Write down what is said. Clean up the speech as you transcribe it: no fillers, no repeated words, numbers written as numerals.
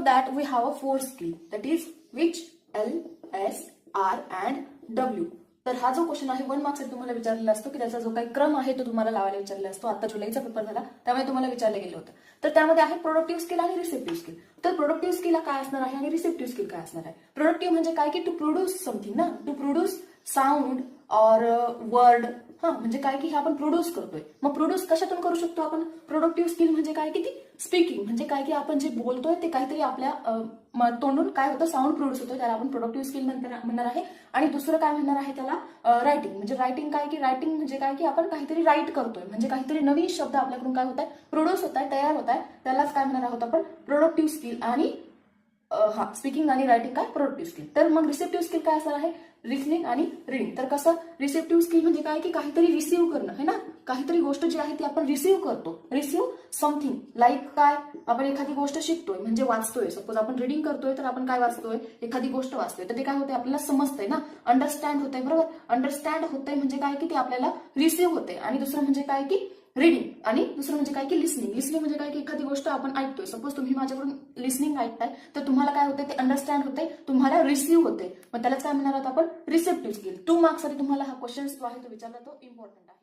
that we have a fourth skill, that is which, L, S, R and W. तर हा जो question आहे 1 मार्क्ससाठी तुम्हाला विचारलेला असतो की त्याचा जो काही क्रम आहे तो तुम्हाला लावायला विचारलेला असतो. आता जुलैचा पेपर झाला त्यामुळे तुम्हाला विचारलं गेलं होतं. तर त्यामध्ये आहे प्रोडक्टिव्ह स्किल आणि रिसेप्टिव्ह स्किल. तर प्रोडक्टिव्ह स्किल काय असणार आहे आणि रिसेप्टिव्ह स्किल काय असणार आहे. प्रोडक्टिव्ह म्हणजे काय की टू प्रोड्यूस समथिंग ना, टू प्रोड्यूस साऊंड और वर्ड. म्हणजे काय की हे आपण प्रोड्यूस करतोय. मग प्रोड्यूस कशातून करू शकतो आपण. प्रोडक्टिव्ह स्किल म्हणजे काय की ती स्पीकिंग, म्हणजे काय की आपण जे बोलतोय ते काहीतरी आपल्या तोंडून काय होतं साऊंड प्रोड्यूस होतोय, त्याला आपण प्रोडक्टिव्ह स्किल म्हणणार आहे. आणि दुसरं काय म्हणणार आहे त्याला रायटिंग. म्हणजे रायटिंग काय की रायटिंग म्हणजे काय की आपण काहीतरी राईट करतोय, म्हणजे काहीतरी नवीन शब्द आपल्याकडून काय होत आहे प्रोड्यूस होत आहे, तयार होत आहे, त्यालाच काय म्हणणार आहोत आपण प्रोडक्टिव्ह स्किल. आणि स्पीकिंग आणि रायटिंग काय प्रोडक्टिव्ह स्किल. तर मग रिसेप्टिव्ह स्किल काय असणार आहे, लिसनिंग आणि रीडिंग. तर कसं रिसेप्टिव्ह स्किल म्हणजे काय की काहीतरी रिसीव्ह करणं है ना, काहीतरी गोष्ट जी आहे ती आपण रिसीव्ह करतो. रिसीव्ह समथिंग लाईक काय, आपण एखादी गोष्ट शिकतोय म्हणजे वाचतोय. सपोज आपण रीडिंग करतोय तर आपण काय वाचतोय, एखादी गोष्ट वाचतोय तर ते काय होते आपल्याला समजतंय ना, अंडरस्टँड होतंय. बरोबर, अंडरस्टँड होतंय म्हणजे काय की ते आपल्याला रिसीव्ह होते. आणि दुसरं म्हणजे काय की रीडिंग, आणि दुसरं म्हणजे काय की लिसनिंग. लिसनिंग म्हणजे काय की एखादी गोष्ट आपण ऐकतोय. सपोज तुम्ही माझ्याकडून लिसनिंग ऐकताय तर तुम्हाला काय होते ते अंडरस्टँड होते, तुम्हाला रिसीव्ह होते. मग त्यालाच काय म्हणणार आहोत आपण रिसेप्टिव्ह स्किल. 2 मार्क्ससाठी तुम्हाला हा क्वेश्चन जो आहे तो विचारला तो इम्पॉर्टंट आहे.